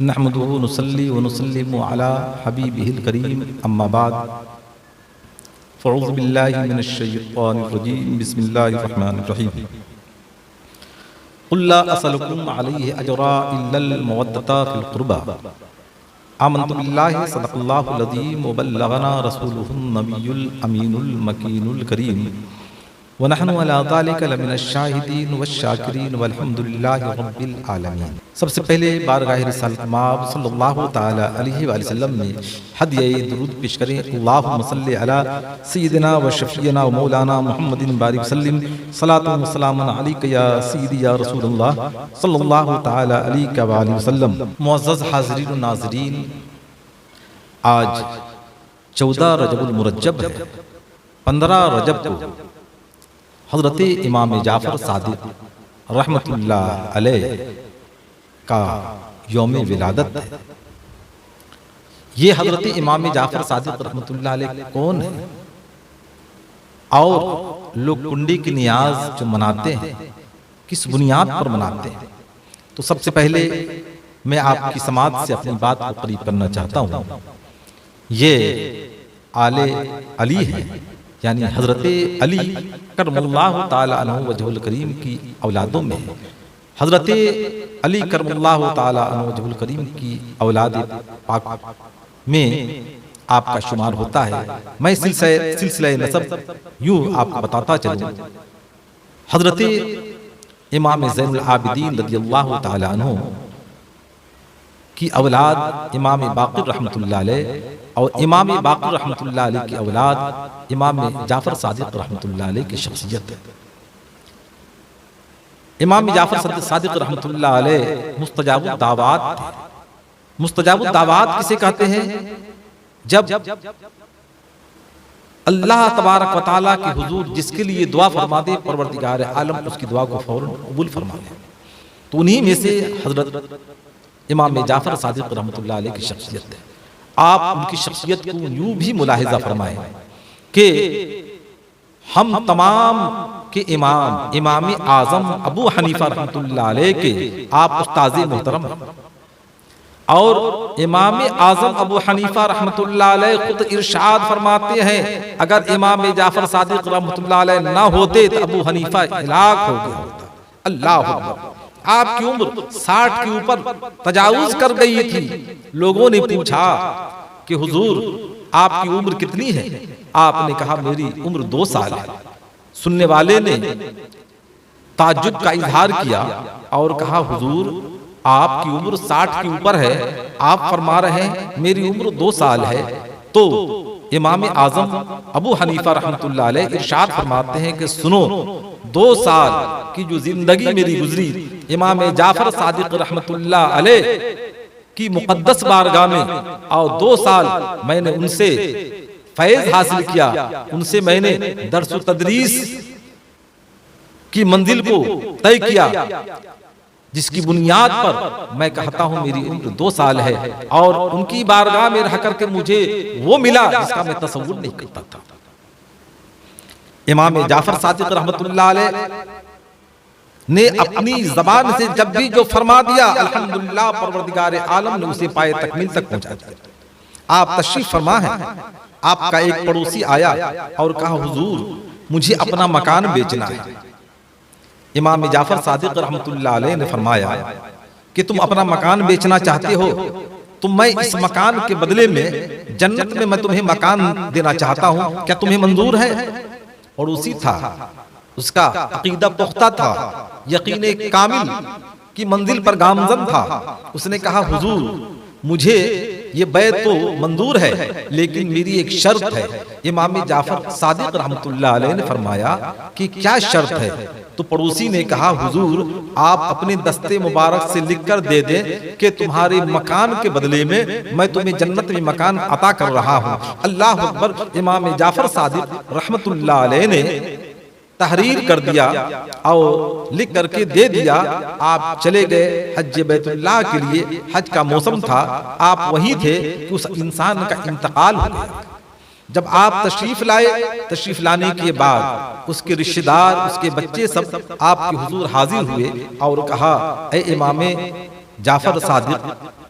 नहमदुहु नुसल्ली व नुसल्लिमु अला हबीबिहिल करीम अम्मा बाद फ़अऊज़ु बिल्लाहि मिनश शैतानिर रजीम बिस्मिल्लाहिर रहमानिर रहीम क़ुल ला असअलुकुम अलैहि अजरा इल्लल मवद्दता फ़िल क़ुरबा आमन्तु बिल्लाहि सदक़ल्लाहुल अज़ीम व बल्लगना रसूलुहुन नबियुल अमीनुल मकीनुल करीम व नहनु अला ज़ालिका लमिनश शाहिदीन वश्शाकिरीन वल्हम्दुलिल्लाहि रब्बिल आलमीन। सबसे पहले बारगाह रिसालत माब सल्लल्लाहु तआला अलैहि वसल्लम में हदिया दुरूद पेश करें। अल्लाहुम्मा सल्लि अला सय्यिदिना व शफ़ीना व मौलाना मुहम्मदिन बारिक वसल्लिम सलातु व सलामुन अलैका या सय्यिदी या रसूलल्लाह सल्लल्लाहु तआला अलैहि व सल्लम। मुअज़्ज़ज़ हाज़िरीन व नाज़रीन, आज 14 रजबुल मुरज्जब है। 15 रजब को हज़रत इमाम जाफ़र सादिक़ रहमतुल्लाह अलैह का यौम विलादत है। ये हज़रत इमाम जाफ़र सादिक़ रहमतुल्लाह अलैह कौन है और लोग कुंडी की नियाज जो मनाते हैं किस बुनियाद पर मनाते हैं? तो सबसे पहले मैं आपकी समाज से अपनी बात को करीब करना चाहता हूँ। ये आले अली है, यानी हज़रत अली करमुल्लाहु ताला अन्हु वजहुल करीम की औलादों में है। हज़रत अली करमुल्लाहु ताला अन्हु वजहुल करीम की औलाद पाक में आपका शुमार होता है। मैं सिलसिला नसब यूँ आपको बताता चलूँ। हज़रत इमाम ज़ैनुल आबिदीन रज़ियल्लाहु ताला अन्हु की औलाद इमाम बाक़िर रहमतुल्लाह अलैह और इमाम बाक़िर रहमतुल्लाह अलैह की औलाद इमाम जाफ़र सादिक़ रहमतुल्लाह अलैह की शख्सियत है। इमाम जाफ़र सादिक़ रहमतुल्लाह अलैह मुस्तजाबुद दावात थे। मुस्तजाबुद दावात किसे कहते हैं? जब अल्लाह तबारक व तआला के हुजूर जिसके लिए दुआ फरमा दे, परवरदिगार आलम उसकी दुआ को फौरन कबूल फरमा ले। तो उन्हीं में से हज़रत इमाम जाफ़र सादिक़ रहमतुल्लाह अलैह की शख्सियत है। आप उनकी शख्सियत को यूँ भी मुलाहिज़ा फरमाएं कि हम तमाम के इमाम इमाम आज़म अबू हनीफ़ा रहमतुल्लाह अलैह के आप उस्ताज़े मोहतरम हैं। और इमाम आज़म अबू हनीफ़ा रहमतुल्लाह अलैह खुद इरशाद फरमाते हैं, अगर इमाम जाफ़र सादिक़ रहमतुल्लाह अलैह ना होते तो अबू हनीफ़ा हिलाक हो गया होता। अल्लाह अकबर। आपकी उम्र 60 के ऊपर तजावुज कर गई थी। लोगों ने पूछा कि हुजूर आपकी उम्र कितनी है? आपने कहा मेरी उम्र 2 साल है। सुनने वाले ने ताज्जुब का इजहार किया और कहा हुजूर आपकी उम्र 60 के ऊपर है, आप फरमा रहे हैं मेरी उम्र 2 साल है। तो इमाम आज़म अबू हनीफ़ा रहमतुल्लाह अलैह इरशाद फरमाते हैं कि सुनो, 2 साल की जो जिंदगी मेरी गुजरी इमाम जाफ़र सादिक़ रहमतुल्लाह अलैह की मुक़द्दस बारगाह में, और 2 साल मैंने उनसे फैज़ हासिल किया, उनसे मैंने दर्स व तदरीस की मंजिल को तय किया, जिसकी बुनियाद पर मैं कहता हूँ मेरी उम्र 2 साल है। और उनकी बारगाह में रह करके मुझे वो मिला जिसका मैं तसव्वुर नहीं करता था। इमाम जाफ़र सादिक़ रहमतुल्लाह अलैह ने अपनी ज़बान से जब भी जो फरमा दिया, अल्हम्दुलिल्लाह परवरदिगार आलम ने उसे पाए तकमील तक पहुंचा दिया। आप तशरीफ फरमा है, आपका एक पड़ोसी आया और कहा हुजूर मुझे अपना मकान बेचना है। इमाम जाफ़र सादिक़ रहमतुल्लाह अलैह ने फरमाया कि तुम अपना मकान बेचना चाहते हो तो मैं इस मकान के बदले में जन्नत में मैं तुम्हें मकान देना चाहता हूँ, क्या तुम्हें मंजूर है? पड़ोसी था, उसका अकीदा पुख्ता था, यकीन कामिल की मंजिल पर गामज़न था। उसने कहा हुजूर मुझे ये बैत तो मंजूर है, लेकिन मेरी एक शर्त है। इमाम जाफ़र सादिक़ रहमतुल्लाह अलैह ने फरमाया कि क्या शर्त है? तो पड़ोसी ने कहा हुजूर आप अपने दस्ते मुबारक से लिख कर दे दें कि तुम्हारे मकान के बदले में मैं तुम्हें जन्नत में मकान अता कर रहा हूँ। अल्लाह अकबर। इमाम जाफ़र सादिक़ रहमतुल्लाह अलैह ने तहरीर कर दिया और लिख करके दे दिया। आप चले गए हज बैतुल्लाह के लिए। हज का मौसम था, आप वहीं थे कि उस इंसान का इंतकाल हो गया। जब आप तशरीफ लाए, तशरीफ लाने के बाद उसके रिश्तेदार, उसके बच्चे सब आपके हुजूर हाजिर हुए और कहा, ए इमाम जाफर सादिक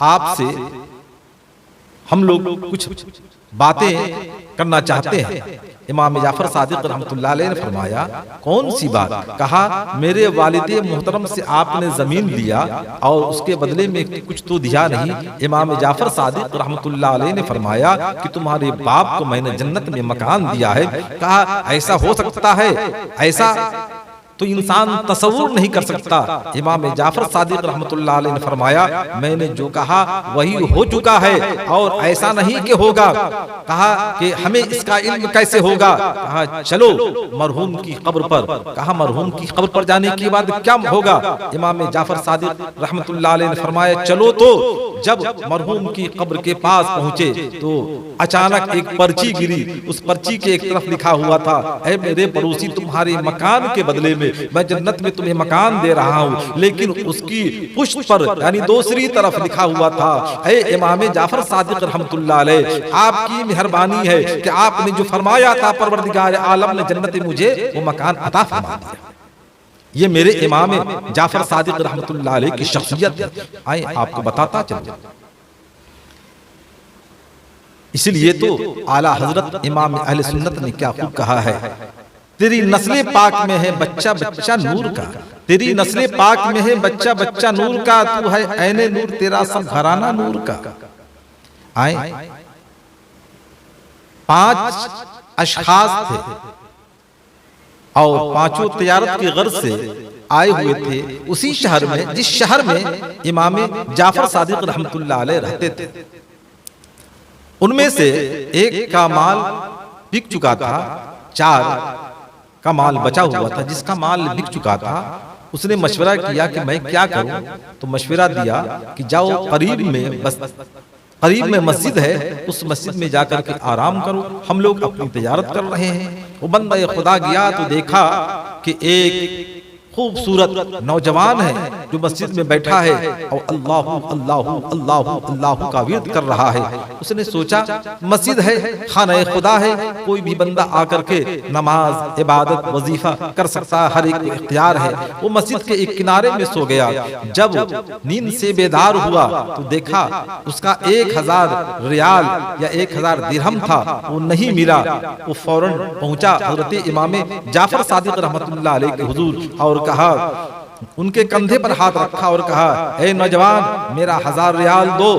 आपसे हम लोग कुछ बातें करना चाहते हैं। इमाम जाफर सादिक रहमतुल्लाह अलैह ने फरमाया, कौन सी बात? कहा, मेरे वालिदे मोहतरम से आपने जमीन लिया और उसके बदले में कुछ तो दिया नहीं। इमाम जाफर सादिक रहमतुल्लाह अलैह ने फरमाया कि तुम्हारे बाप को मैंने जन्नत में मकान दिया है। कहा, ऐसा हो सकता है? ऐसा तो इंसान तसव्वुर नहीं कर सकता। इमाम जाफर सादिक रहमतुल्लाह अलैह ने फरमाया, मैंने जो कहा वही हो चुका है और ऐसा नहीं कि होगा। कहा कि हमें इसका इल्म कैसे होगा? कहा, चलो मरहूम की कब्र पर। कहा, मरहूम की कब्र पर जाने के बाद क्या होगा? इमाम जाफर सादिक रहमतुल्लाह अलैह ने फरमाया, चलो तो जब मरहूम की कब्र के पास पहुंचे तो अचानक एक पर्ची गिरी। उस पर्ची के एक तरफ लिखा हुआ था, ऐ मेरे पड़ोसी, तुम्हारे मकान के बदले में मैं जन्नत में तुम्हें मकान दे रहा हूं। लेकिन उसकी पुष्ट पर यानी दूसरी तरफ लिखा हुआ था, ऐ इमाम जाफर सादिक रहमतुल्लाह अलैह, आपकी मेहरबानी है कि आपने जो फरमाया था परवरदिगार आलम ने जन्नत में मुझे वो मकान अता फरमा दिया। ये मेरे इमाम जाफर सादिक रहमतुल्लाह अलैह की शख्सियत है। आए आपको बताता चलूं। इसलिए तो आला हजरत इमाम अहले सुन्नत ने क्या खूब कहा है, तेरी नस्ले पाक में है बच्चा बच्चा नूर का। तेरी नस्ले पाक में है बच्चा बच्चा नूर का। तू है ऐने नूर, तेरा सब घराना नूर का। आए 5 अशखास थे और पांचों तिजारत की गर्ज से आए हुए थे उसी शहर में, जिस शहर में इमाम जाफर सादिक रहमतुल्लाह अलैह रहते थे। उनमें से एक का माल बिक चुका था, 4 का माल बचा हुआ था। जिसका माल बिक चुका था उसने मशवरा किया कि मैं क्या करूं। तो मशवरा दिया कि जाओ करीब में मस्जिद है, उस मस्जिद में जाकर के आराम करो, हम लोग अपनी तिजारत कर रहे हैं। वो बंदा खुदा गया तो देखा कि एक खूबसूरत नौजवान है जो मस्जिद में बैठा है और अल्लाहु अल्लाहु अल्लाहु अल्लाहु का विर्द कर रहा है। उसने सोचा मस्जिद है, खाना खुदा है, कोई भी बंदा आकर के नमाज इबादत वजीफा कर सकता है, हर एक को इख्तियार है। वो मस्जिद के एक किनारे में सो गया। जब नींद से बेदार हुआ तो देखा उसका 1000 रियाल या 1000 दिरहम था, वो नहीं मिला। वो फौरन पहुंचा हजरत इमाम जाफर सादिक रहमतुल्लाह अलैह के हुजूर और कहा, उनके कंधे पर हाथ रखा और कहा, ए नौजवान, मेरा 1000 रियाल दो।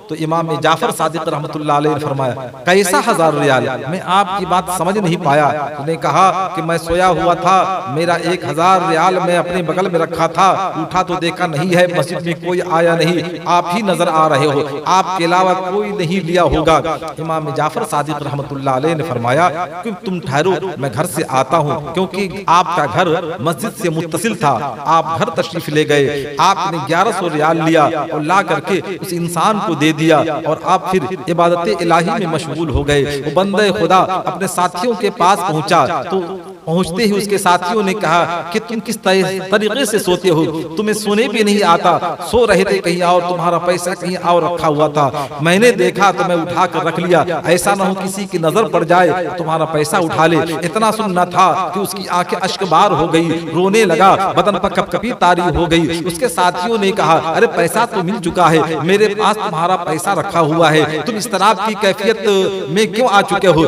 तो इमाम जाफर सादिक रहमतुल्लाह अलैह ने फरमाया, कैसा 1000 रियाल? मैं आपकी बात समझ नहीं पाया। उसने कहा कि मैं सोया हुआ था, मेरा 1000 रियाल मैं अपने बगल में रखा था, उठा तो देखा नहीं है, मस्जिद में कोई आया नहीं, आप ही नजर आ रहे हो, आपके अलावा कोई नहीं लिया होगा। इमाम जाफर सादिक रहमतुल्लाह अलैह ने फरमाया कि तुम ठहरो, मैं घर से आता हूँ, क्योंकि आपका घर मस्जिद से मुत्तसिल था। आप घर तशरीफ ले गए, आपने 1100 रियाल लिया और ला करके उस इंसान को दे दिया और आप फिर इबादत इलाही में मशगूल हो गए। वो बंदे खुदा अपने साथियों के पास पहुंचा तो पहुंचते ही उसके साथियों ने कहा कि तुम किस तरीके से सोते हो, तुम्हें सोने भी नहीं आता, सो रहे थे कहीं और, तुम्हारा पैसा कहीं और रखा हुआ था, मैंने देखा तो मैं उठा कर रख लिया, ऐसा ना हो किसी की नजर पड़ जाए तुम्हारा पैसा उठा ले। इतना सुनना था कि उसकी आंखें अश्कबार हो गई, रोने लगा, बदन पर कपकपी तारी हो गई। उसके साथियों ने कहा, अरे पैसा तो मिल चुका है, मेरे पास तुम्हारा पैसा रखा हुआ है, तुम इस तरह की कैफियत में क्यों आ चुके हो,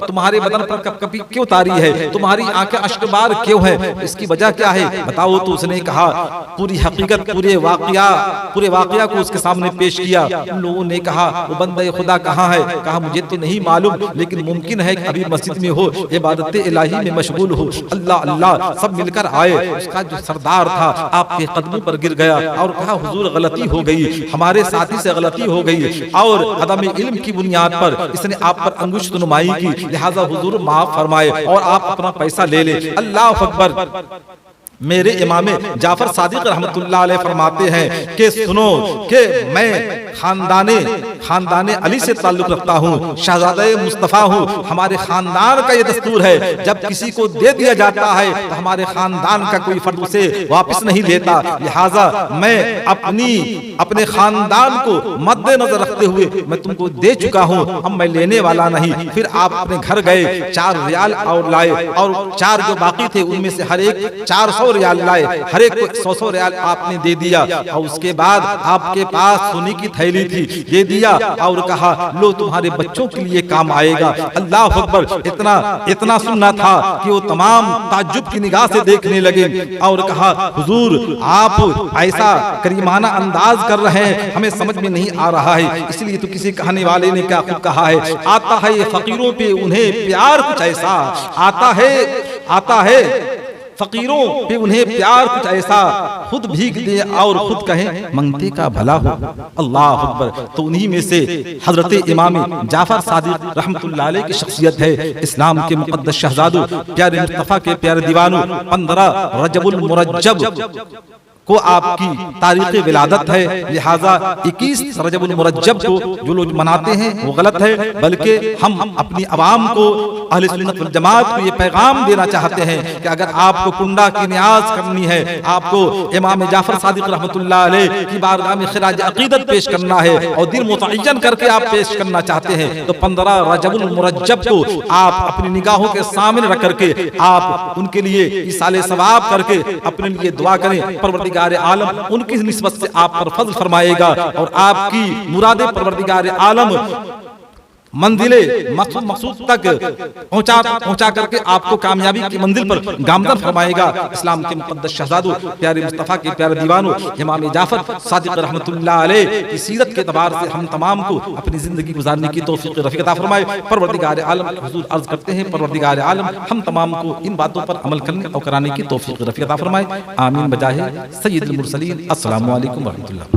तुम्हारे बदन पर कपकपी क्यों तारी है, तुम्हारी आंखें अश्कबार क्यों है, इसकी वजह क्या है, बताओ। तो उसने कहा, पूरी हकीकत पूरे वाकया को उसके सामने पेश किया। उन लोगों ने कहा, वो बंदा खुदा कहाँ है? कहा, मुझे तो नहीं मालूम, लेकिन मुमकिन है कि अभी मस्जिद में हो, इबादत इलाही में मशगूल हो। अल्लाह अल्लाह सब मिलकर आए। उसका जो सरदार था आपके कदमों पर गिर गया और कहा, हुजूर गलती हो गई, हमारे साथी से गलती हो गई और अदम इल्म की बुनियाद पर इसने आप पर अंगुष्ठ नुमाई की, लिहाजा हुजूर माफ फरमाए और आप अपना पैसा ले ले। अल्लाह अकबर। मेरे इमाम जाफर सादिक रहमतुल्लाह अलैह फरमाते हैं कि सुनो कि मैं खानदाने अली से ताल्लुक रखता हूँ, शहजादे मुस्तफ़ा हूँ। हमारे खानदान का ये दस्तूर है, जब किसी को दे दिया जाता है तो हमारे खानदान का कोई फर्द उसे वापस नहीं लेता। लिहाजा मैं अपने खानदान को मद्देनजर रखते हुए मैं तुमको दे चुका हूँ, अब मैं लेने वाला नहीं। फिर आप अपने घर गए, 4 रियाल और लाए और 4 जो बाकी थे उनमें से हर एक 400 100 रियाल लाए, हर एक को 100 रियाल आपने दे दिया, और उसके बाद आपके पास सोने की थैली थी, दे दिया और कहा लो तुम्हारे बच्चों के लिए काम आएगा। अल्लाह अकबर, इतना सुनना था कि वो तमाम ताज्जुब की निगाह से देखने लगे और कहा हुजूर आप ऐसा करीमाना अंदाज कर रहे हैं, हमें समझ में नहीं आ रहा है। इसलिए तो किसी कहने वाले ने क्या खुद कहा है, आता है ये फकीरों पे उन्हें प्यार कुछ ऐसा, आता है फकीरों पे उन्हें प्यार कुछ ऐसा, खुद भीग दे और खुद कहें मंगते का भला हो। अल्लाह अकबर। तो उन्हीं में से हजरत इमाम जाफर सादिक रहमतुल्लाह अलैह की शख्सियत है। इस्लाम के मुकद्दस शहजादों, प्यारे मुस्तफा के प्यारे दीवानों, 15 रजबुल मुरज्जब को आपकी तारीख विलादत है, लिहाजा 21 रजबुल मुरज्जब को जो लोग मनाते हैं वो गलत है, बल्कि हम अपनी आवाम को, अहले सुन्नत वल जमात को ये पैगाम देना चाहते हैं कि अगर आपको कुंडा की न्याज करनी है, आपको इमाम जाफर सादिक रहमतुल्लाह अलैह की बारगाह में खिराज अकीदत पेश करना है और दिल मुतअय्यन करके आप पेश करना चाहते हैं, तो 15 रजबुल मुरज्जब को आप अपनी निगाहों के सामने रख करके आप उनके लिए इसाले सवाब करके अपने लिए दुआ करें। परवरदिगार आलम उनकी निस्बत से आप पर फज़ल फरमाएगा और आपकी मुरादे परवरदिगार आलम मंजिले मकसूद तक पहुंचा करके आपको कामयाबी की मंजिल पर गामजन फरमाएगा। इस्लाम के मुकद्दस शहजादों, प्यारे मुस्तफा के प्यारे दीवानों, इमाम जाफर सादिक रहमतुल्लाह अलैह की सीरत के एतबार से हम तमाम को अपनी जिंदगी गुजारने की तौफीक रफ़ीक अता फरमाए। परवरदिगार आलम हुजूर अर्ज करते हैं, परवरदिगार आलम हम तमाम को इन बातों पर अमल करने और कराने की तौफीक रफ़ीक अता फरमाए। आमीन बजाहे सय्यदुल मुरसलीन। अस्सलामु अलैकुम व रहमतुल्लाह।